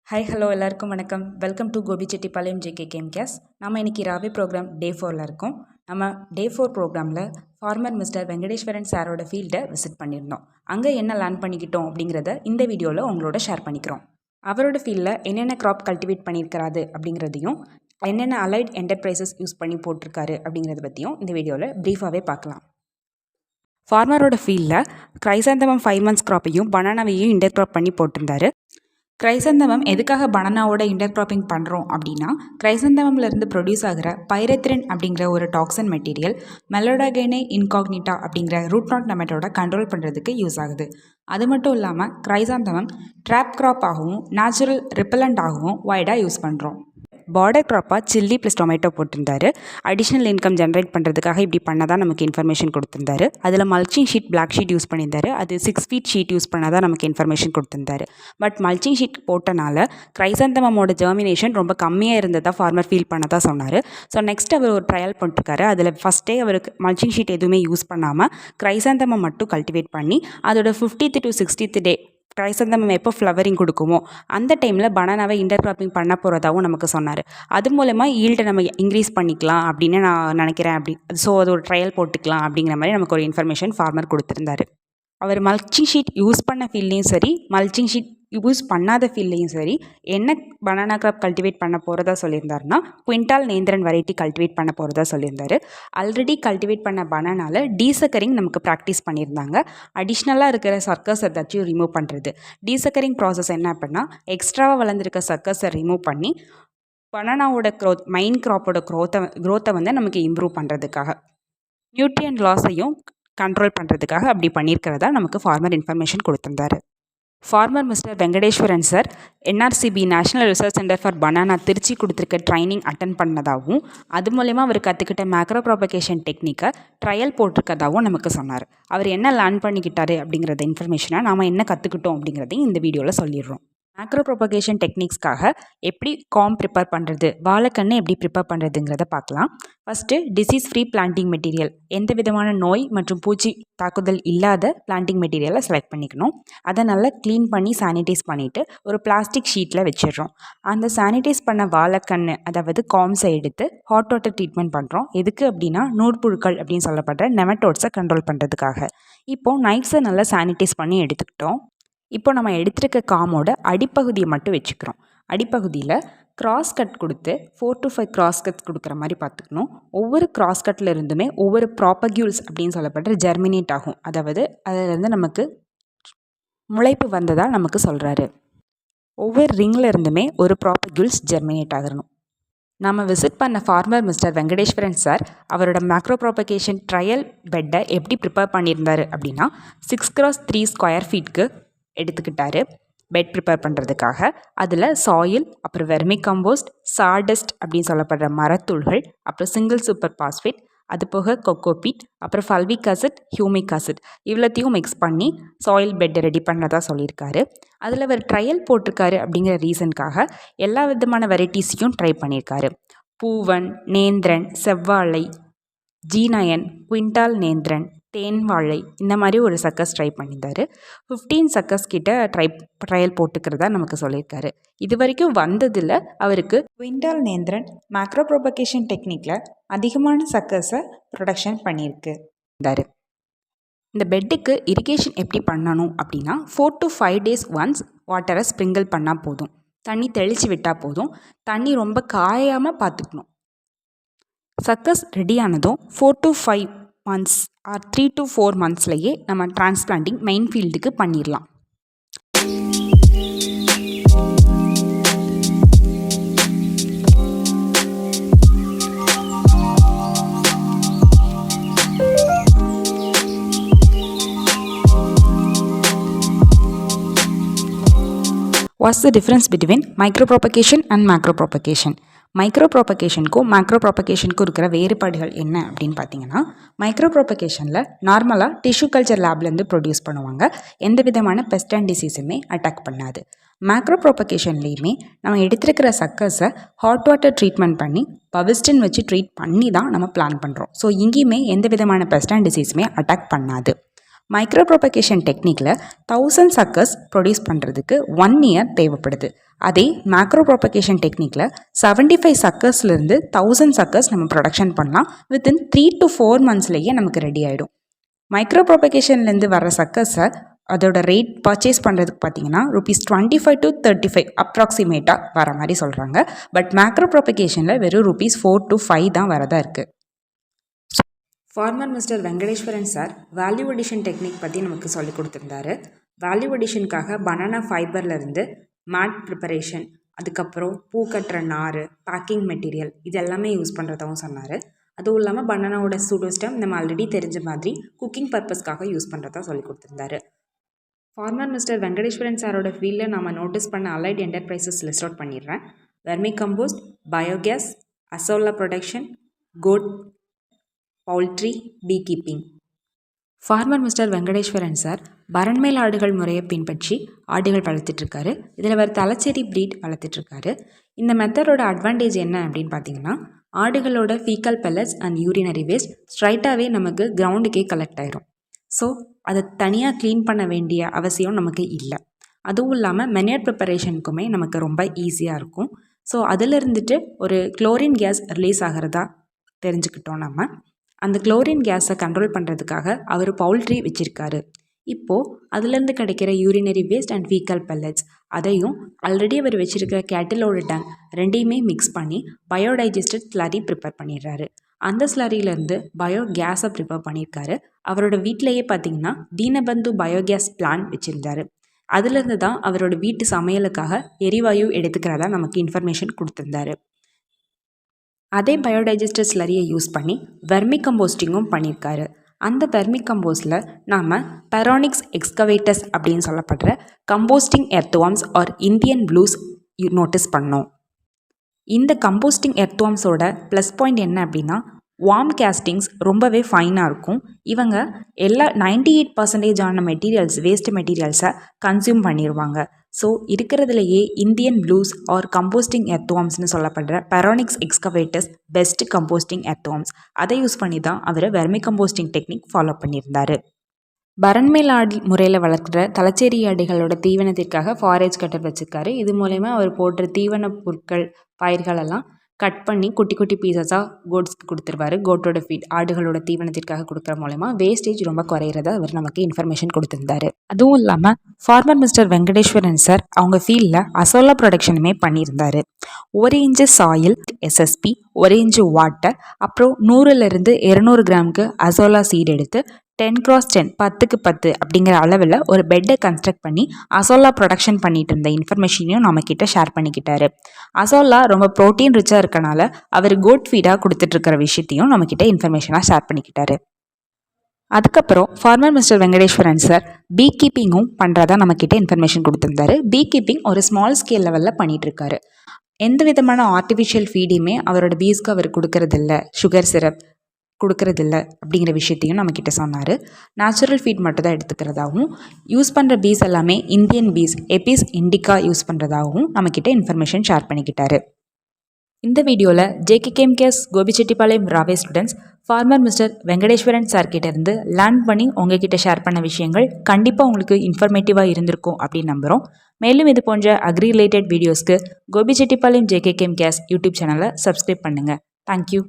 Hi hello எல்லாருக்கும் வணக்கம். Welcome to Gobichettipalayam JK game case. நம்ம இன்றைக்கி ராவே ப்ரோக்ராம் டே 4ல் இருக்கோம். நம்ம டே 4 ப்ரோக்ராமில் ஃபார்மர் மிஸ்டர் வெங்கடேஸ்வரன் சாரோட ஃபீல்டை விசிட் பண்ணியிருந்தோம். அங்கே என்ன லேர்ன் பண்ணிக்கிட்டோம் அப்படிங்கிறத இந்த வீடியோவில் உங்களோட ஷேர் பண்ணிக்கிறோம். அவரோட ஃபீல்டில் என்னென்ன க்ராப் கல்டிவேட் பண்ணியிருக்கிறாரு அப்படிங்கிறதையும் என்னென்ன அலைட் என்டர்பிரைசஸ் யூஸ் பண்ணி போட்டிருக்காரு அப்படிங்கிறத பற்றியும் இந்த வீடியோவில் ப்ரீஃபாகவே பார்க்கலாம். ஃபார்மரோட ஃபீல்டில் கிரைசாந்தமம் 5 months க்ராப்பையும் பனானாவையும் இன்டர் க்ராப் பண்ணி போட்டிருந்தாரு. கிரைசந்தமம் எதுக்காக பனானாவோட இன்டர் க்ராப்பிங் பண்ணுறோம் அப்படின்னா, கிரைசந்தமம்லேருந்து ப்ரொடியூஸ் ஆகிற பைரெத்ரின் அப்படிங்கிற ஒரு டாக்ஸின் மெட்டீரியல் மெலோடாகைனே இன்காக்னிட்டா அப்படிங்கிற ரூட் நாட் நெமட்டோட கண்ட்ரோல் பண்ணுறதுக்கு யூஸ் ஆகுது. அது மட்டும் இல்லாமல் கிரைசாந்தமம் ட்ராப் க்ராப் ஆகவும் நேச்சுரல் ரிப்பலண்ட் ஆகவும் வைடாக யூஸ் பண்ணுறோம். பார்டர் க்ராப்பாக சில்லி ப்ளஸ் டொமேட்டோ போட்டிருந்தாரு. அடிஷ்னல் இன்கம் ஜென்ரேட் பண்ணுறதுக்காக இப்படி பண்ணதான் நமக்கு இன்ஃபர்மேஷன் கொடுத்துருந்தாரு. அதில் mulching sheet black sheet use பண்ணியிருந்தாரு. அது 6 feet ஷீட் யூஸ் பண்ணாதான் நமக்கு இன்ஃபர்மேஷன் கொடுத்துருந்தாரு. பட் மல்ச்சிங் ஷீட் போட்டனால கிரைசாந்தமமோட ஜெர்மினேஷன் ரொம்ப கம்மியாக இருந்ததாக ஃபார்மர் ஃபீல் பண்ணதான் சொன்னார். ஸோ நெக்ஸ்ட் அவர் ஒரு ட்ரையல் பண்ணிருக்காரு. அதில் ஃபஸ்ட்டே அவருக்கு மல்ச்சிங் ஷீட் எதுவுமே யூஸ் பண்ணாமல் கிரைசாந்தமம் மட்டும் கல்டிவேட் பண்ணி அதோட 50th to 60th டே கிரைசந்தமம் எப்போ ஃப்ளவரிங் கொடுக்குமோ அந்த டைமில் பனானாவை இன்டர் க்ராப்பிங் பண்ண போகிறதாகவும் நமக்கு சொன்னார். அது மூலமாக ஈல்டை நம்ம இன்க்ரீஸ் பண்ணிக்கலாம் அப்படின்னு நான் நினைக்கிறேன். ஸோ அது ஒரு ட்ரையல் போட்டுக்கலாம் அப்படிங்கிற மாதிரி நமக்கு ஒரு இன்ஃபர்மேஷன் ஃபார்மர் கொடுத்துருந்தாரு. அவர் மல்ச்சிங் ஷீட் யூஸ் பண்ண ஃபீல்ட்லேயும் சரி, மல்ச்சிங் ஷீட் யூஸ் பண்ணாத ஃபீல்ட்லேயும் சரி, என்ன பனானா க்ராப் கல்டிவேட் பண்ண போகிறதா சொல்லியிருந்தாருன்னா குவிண்டால் நேந்திரன் வெரைட்டி கல்டிவேட் பண்ண போகிறதா சொல்லியிருந்தார். ஆல்ரெடி கல்டிவேட் பண்ண பனானாவில் டீசக்கரிங் நமக்கு ப்ராக்டிஸ் பண்ணியிருந்தாங்க. அடிஷ்னலாக இருக்கிற சர்க்கஸ் ஏதாச்சும் ரிமூவ் பண்ணுறது. டீசக்கரிங் ப்ராசஸ் என்ன அப்படின்னா, எக்ஸ்ட்ராவாக வளர்ந்துருக்க சர்க்கஸை ரிமூவ் பண்ணி பனானாவோட மெயின் க்ராப்போட க்ரோத்தை வந்து நமக்கு இம்ப்ரூவ் பண்ணுறதுக்காக, நியூட்ரியன் லாஸையும் கண்ட்ரோல் பண்ணுறதுக்காக அப்படி பண்ணியிருக்கிறதா நமக்கு ஃபார்மர் இன்ஃபர்மேஷன் கொடுத்துருந்தாரு. Farmer mister Venkateswaran sir NRCP national research centre for banana Trichy கொடுத்துருக்க ட்ரைனிங் அட்டன் பண்ணதாகவும், அது மூலயமா அவர் கற்றுக்கிட்ட மேக்ரோ ப்ராபகேஷன் டெக்னிக்கை ட்ரையல் போட்டிருக்கதாகவும் நமக்கு சொன்னார். அவர் என்ன லேர்ன் பண்ணிக்கிட்டாரு அப்படிங்கிறத இன்ஃபர்மேஷனை நாம் என்ன கற்றுக்கிட்டோம் அப்படிங்கிறதையும் இந்த வீடியோவில் சொல்லிடுறோம். மேக்ரோ ப்ராபகேஷன் டெக்னிக்ஸ்க்காக எப்படி ப்ரிப்பேர் பண்ணுறது, வாழைக்கண்ணை எப்படி ப்ரிப்பேர் பண்ணுறதுங்கிறத பார்க்கலாம். First disease free planting material, எந்த விதமான நோய் மற்றும் பூச்சி தாக்குதல் இல்லாத பிளான்டிங் மெட்டீரியலை செலக்ட் பண்ணிக்கணும். அதை நல்லா க்ளீன் பண்ணி சானிடைஸ் பண்ணிவிட்டு ஒரு பிளாஸ்டிக் ஷீட்டில் வச்சிடுறோம். அந்த சானிடைஸ் பண்ண வாழைக்கண்ணு அதாவது காம்ஸை எடுத்து ஹாட் வாட்டர் ட்ரீட்மெண்ட் பண்ணுறோம். எதுக்கு அப்படின்னா, நூற்புழுக்கள் அப்படின்னு சொல்லப்படுற நெமட்டோட்ஸை கண்ட்ரோல் பண்ணுறதுக்காக. இப்போது நைஃப்ஸை நல்லா சானிடைஸ் பண்ணி எடுத்துக்கிட்டோம். இப்போ நம்ம எடுத்துருக்க காமோட அடிப்பகுதியை மட்டும் வச்சுக்கிறோம். அடிப்பகுதியில் கிராஸ் கட் கொடுத்து 4 to 5 கிராஸ் கட்ஸ் கொடுக்குற மாதிரி பார்த்துக்கணும். ஒவ்வொரு கிராஸ் கட்டில் இருந்துமே ஒவ்வொரு ப்ராப்பக்யூல்ஸ் அப்படின்னு சொல்லப்படுற ஜெர்மினேட் ஆகும். அதாவது அதிலிருந்து நமக்கு முளைப்பு வந்ததாக நமக்கு சொல்கிறாரு. ஒவ்வொரு ரிங்கில் இருந்துமே ஒரு ப்ராப்பக்யூல்ஸ் ஜெர்மினேட் ஆகணும். நம்ம விசிட் பண்ண ஃபார்மர் மிஸ்டர் வெங்கடேஸ்வரன் சார் அவரோட மேக்ரோ ப்ராபகேஷன் ட்ரையல் பெட்டை எப்படி ப்ரிப்பேர் பண்ணியிருந்தார் அப்படின்னா, 6x3 ஸ்கொயர் ஃபீட்க்கு எடுத்துக்கிட்டாரு பெட் ப்ரிப்பேர் பண்ணுறதுக்காக. அதில் சாயில், அப்புறம் வெர்மி கம்போஸ்ட், சார்டஸ்ட் அப்படின்னு சொல்லப்படுற மரத்தூள்கள், அப்புறம் சிங்கிள் சூப்பர் பாஸ்பேட், அது போக கொக்கோபீட், அப்புறம் ஃபல்விக் ஆசிட், ஹியூமிக் ஆசிட் இவ்வளோத்தையும் மிக்ஸ் பண்ணி சாயில் பெட்டை ரெடி பண்ணதாக சொல்லியிருக்காரு. அதில் அவர் ட்ரையல் போட்டிருக்காரு அப்படிங்கிற ரீசனுக்காக எல்லா விதமான வெரைட்டிஸையும் ட்ரை பண்ணியிருக்காரு. பூவன், நேந்திரன், செவ்வாழை, ஜீனயன், குவிண்டால் நேந்திரன், தேன் வாழை, இந்த மாதிரி ஒரு சக்கஸ் ட்ரை பண்ணியிருந்தார். 15 சக்கஸ் கிட்ட ட்ரையல் போட்டுக்கிறதா நமக்கு சொல்லியிருக்காரு. இது வரைக்கும் வந்ததில் அவருக்கு குவிண்டால் நேந்திரன் மேக்ரோ ப்ராபகேஷன் டெக்னிக்கில் அதிகமான சக்கஸை ப்ரொடக்ஷன் பண்ணியிருக்காரு. இந்த பெட்டுக்கு இரிகேஷன் எப்படி பண்ணணும் அப்படின்னா, 4 to 5 days ஒன்ஸ் வாட்டரை ஸ்ப்ரிங்கிள் பண்ணால் போதும். தண்ணி தெளித்து விட்டால் போதும். தண்ணி ரொம்ப காயாமல் பார்த்துக்கணும். சக்கஸ் ரெடியானதும் 4 to 5 months ஆர் 3 to 4 monthsலேயே நம்ம டிரான்ஸ்பிளான்டிங் மெயின் ஃபீல்டுக்கு பண்ணிடலாம். What's the difference between micropropagation and macropropagation? மைக்ரோப்ராபகேஷனுக்கும் மேக்ரோப்ராபகேஷனுக்கும் இருக்கிற வேறுபாடுகள் என்ன அப்படின்னு பார்த்தீங்கன்னா, மைக்ரோப்ராபகேஷனில் நார்மலாக டிஷ்யூ கல்ச்சர் லேப்லேருந்து ப்ரொடியூஸ் பண்ணுவாங்க. எந்த விதமான பெஸ்ட் அண்ட் டிசீஸுமே அட்டாக் பண்ணாது. மேக்ரோப்ராபகேஷன்லேயுமே நம்ம எடுத்துருக்கிற சக்கஸை ஹாட் வாட்டர் ட்ரீட்மெண்ட் பண்ணி பவிஸ்டின் வச்சு ட்ரீட் பண்ணி தான் நம்ம பிளான் பண்ணுறோம். ஸோ இங்கேயுமே எந்த விதமான பெஸ்ட் அண்ட் டிசீஸுமே அட்டாக் பண்ணாது. மைக்ரோ ப்ரோபகேஷன் டெக்னிக்கில் 1000 சக்கர்ஸ் ப்ரொடியூஸ் பண்ணுறதுக்கு 1 இயர் தேவைப்படுது. அதே மேக்ரோ ப்ரோபகேஷன் டெக்னிக்கில் 75 சக்கர்ஸ்லேருந்து 1000 சக்கர்ஸ் நம்ம ப்ரொடக்ஷன் பண்ணலாம். வித்தின் 3 to 4 monthsலேயே நமக்கு ரெடி ஆகிடும். மைக்ரோ ப்ரோபகேஷன்லேருந்து வர சக்கர்ஸை அதோட ரேட் பர்ச்சேஸ் பண்ணுறதுக்கு பார்த்தீங்கன்னா ₹25 to 35 அப்ராக்சிமேட்டாக வர மாதிரி சொல்கிறாங்க. பட் மேக்ரோ ப்ரோபகேஷனில் வெறும் ₹4 to 5 தான் வரதா இருக்குது. Farmer mister Venkateswaran sir value addition technique பற்றி நமக்கு சொல்லி கொடுத்துருந்தாரு. வேல்யூ அடிஷனுக்காக பனானா ஃபைபர்லேருந்து மேட் ப்ரிப்பரேஷன், அதுக்கப்புறம் பூ கட்டுற நார், பேக்கிங் மெட்டீரியல் இது எல்லாமே யூஸ் பண்ணுறதாகவும் சொன்னார். அதுவும் இல்லாமல் பனானாவோட சூடோஸ்டம் நம்ம ஆல்ரெடி தெரிஞ்ச மாதிரி குக்கிங் பர்பஸ்க்காக யூஸ் பண்ணுறதா சொல்லி கொடுத்துருந்தாரு. ஃபார்மர் மிஸ்டர் வெங்கடேஸ்வரன் சாரோட ஃபீல்டில் நம்ம நோட்டீஸ் பண்ண அலைட் என்டர்பிரைசஸ் லிஸ்ட் அவுட் பண்ணிடுறேன். Vermi compost, biogas, azolla production, goat poultry, bee keeping. Farmer mister Venkateswaran sir பரண்மேல் ஆடுகள் முறையை பின்பற்றி ஆடுகள் வளர்த்துட்ருக்காரு. இதில் அவர் தலைச்சேரி ப்ரீட் வளர்த்துட்ருக்காரு. இந்த மெத்தடோட அட்வான்டேஜ் என்ன அப்படின்னு பார்த்தீங்கன்னா, ஆடுகளோட faecal pellets and urinary waste ஸ்ட்ரைட்டாகவே நமக்கு கிரவுண்டுக்கே கலெக்ட் ஆயிரும். ஸோ அதை தனியாக க்ளீன் பண்ண வேண்டிய அவசியம் நமக்கு இல்லை. அதுவும் இல்லாமல் மெனியர் ப்ரிப்பரேஷனுக்குமே நமக்கு ரொம்ப ஈஸியாக இருக்கும். ஸோ அதில் இருந்துட்டு ஒரு குளோரின் கேஸ் ரிலீஸ் ஆகிறதா தெரிஞ்சுக்கிட்டோம். நம்ம அந்த குளோரின் கேஸை கண்ட்ரோல் பண்ணுறதுக்காக அவர் பவுல்ட்ரி வச்சுருக்காரு. இப்போது அதுலேருந்து கிடைக்கிற urinary waste and faecal pellets அதையும் ஆல்ரெடி அவர் வச்சுருக்கிற கேட்டிலோட டங் ரெண்டையுமே மிக்ஸ் பண்ணி பயோடைஜஸ்டட் ஸ்லரி ப்ரிப்பேர் பண்ணிடுறாரு. அந்த ஸ்லரியிலேருந்து பயோ கேஸை ப்ரிப்பேர் பண்ணியிருக்காரு. அவரோட வீட்டிலையே பார்த்திங்கன்னா தீனபந்து பயோகேஸ் பிளான் வச்சுருந்தாரு. அதுலேருந்து தான் அவரோட வீட்டு சமையலுக்காக எரிவாயு எடுத்துக்கிறதா நமக்கு இன்ஃபர்மேஷன் கொடுத்துருந்தாரு. அதே பயோடைஜஸ்டர் ஸ்லரியை யூஸ் பண்ணி வெர்மி கம்போஸ்டிங்கும் பண்ணியிருக்காரு. அந்த வெர்மி கம்போஸ்டில் நாம் பெரானிக்ஸ் எக்ஸ்கவேட்டஸ் அப்படின்னு சொல்லப்படுற composting earthworms or Indian blues notice பண்ணோம். இந்த கம்போஸ்டிங் எர்த்வார்ம்ஸோட ப்ளஸ் பாயிண்ட் என்ன அப்படின்னா, வார்ம் கேஸ்டிங்ஸ் ரொம்பவே ஃபைனாக இருக்கும். இவங்க எல்லா 98% ஆன மெட்டீரியல்ஸ் வேஸ்ட் மெட்டீரியல்ஸை கன்சியூம் பண்ணிடுவாங்க. ஸோ இருக்கிறதுலையே இந்தியன் ப்ளூஸ் ஆர் கம்போஸ்டிங் எர்த்வார்ம்ஸ்னு சொல்லப்படுற பெரானிக்ஸ் எக்ஸ்கவேட்டஸ் பெஸ்ட் கம்போஸ்டிங் எர்த்வார்ம்ஸ். அதை யூஸ் பண்ணி தான் அவர் வெர்மி கம்போஸ்டிங் டெக்னிக் ஃபாலோ பண்ணியிருந்தார். பரண்மேல் ஆடு முறையில் வளர்க்குற தலைச்சேரி ஆடுகளோட தீவனத்திற்காக ஃபாரேஜ் கட்டர் வச்சுருக்காரு. இது மூலயமா அவர் போடுற தீவன பொருட்கள் பயிர்களெல்லாம் கட் பண்ணி குட்டி குட்டி பீசஸாக கோட்ஸ்க்கு கொடுத்துருவாரு. கோட்டோட ஃபீட் ஆடுகளோட தீவனத்திற்காக கொடுக்குற மூலமா வேஸ்டேஜ் ரொம்ப குறையிறத அவர் நமக்கு இன்ஃபர்மேஷன் கொடுத்துருந்தாரு. அதுவும் இல்லாமல் ஃபார்மர் மிஸ்டர் வெங்கடேஸ்வரன் சார் அவங்க ஃபீல்டில் அசோலா ப்ரொடக்ஷனுமே பண்ணியிருந்தார். 1 inch soil SSP, 1 inch water, அப்புறம் 100லேருந்து 200 கிராமுக்கு அசோலா சீட் எடுத்து 10x10 10க்கு 10 அப்படிங்கிற அளவில் ஒரு பெட்டை கன்ஸ்ட்ரக்ட் பண்ணி அசோலா ப்ரொடக்ஷன் பண்ணிட்டு இருந்த இன்ஃபர்மேஷனையும் நம்மக்கிட்ட ஷேர் பண்ணிக்கிட்டாரு. அசோலா ரொம்ப ப்ரோட்டீன் ரிச்சாக இருக்கனால அவர் கோட் ஃபீடாக கொடுத்துட்ருக்கிற விஷயத்தையும் நம்மக்கிட்ட இன்ஃபர்மேஷனாக ஷேர் பண்ணிக்கிட்டாரு. அதுக்கப்புறம் ஃபார்மர் மிஸ்டர் வெங்கடேஸ்வரன் சார் பீ கீப்பிங்கும் பண்ணுறதா நம்மக்கிட்ட இன்ஃபர்மேஷன் கொடுத்துருந்தாரு. பீ கீப்பிங் ஒரு ஸ்மால் ஸ்கேல் லெவலில் பண்ணிகிட்ருக்காரு. எந்த விதமான ஆர்டிஃபிஷியல் ஃபீடையுமே அவரோட பீஸ்க்கு அவர் கொடுக்கறதில்ல, சுகர் சிரப் கொடுக்கறதில்ல அப்படிங்கிற விஷயத்தையும் நம்மக்கிட்ட சொன்னார். நேச்சுரல் ஃபீட் மட்டும் தான் எடுத்துக்கிறதாகவும், யூஸ் பண்ணுற பீஸ் எல்லாமே Indian bees Apis indica use பண்ணுறதாகவும் நம்மக்கிட்ட இன்ஃபர்மேஷன் ஷேர் பண்ணிக்கிட்டாரு. இந்த வீடியோவில் ஜேகேகேஎம்கேஎஸ் கோபிச்செட்டிப்பாளையம் ராவே ஸ்டூடெண்ட்ஸ் ஃபார்மர் மிஸ்டர் வெங்கடேஸ்வரன் சார்கிட்ட இருந்து லேர்ன் பண்ணி உங்ககிட்ட ஷேர் பண்ண விஷயங்கள் கண்டிப்பாக உங்களுக்கு இன்ஃபர்மேட்டிவாக இருந்திருக்கும் அப்படின்னு நம்புகிறோம். மேலும் இது போன்ற அக்ரி ரிலேட்டட் வீடியோஸ்க்கு கோபிச்செட்டிப்பாளையம் ஜேகேகேஎம்கேஎஸ் யூடியூப் சேனலை சப்ஸ்கிரைப் பண்ணுங்கள். தேங்க்யூ.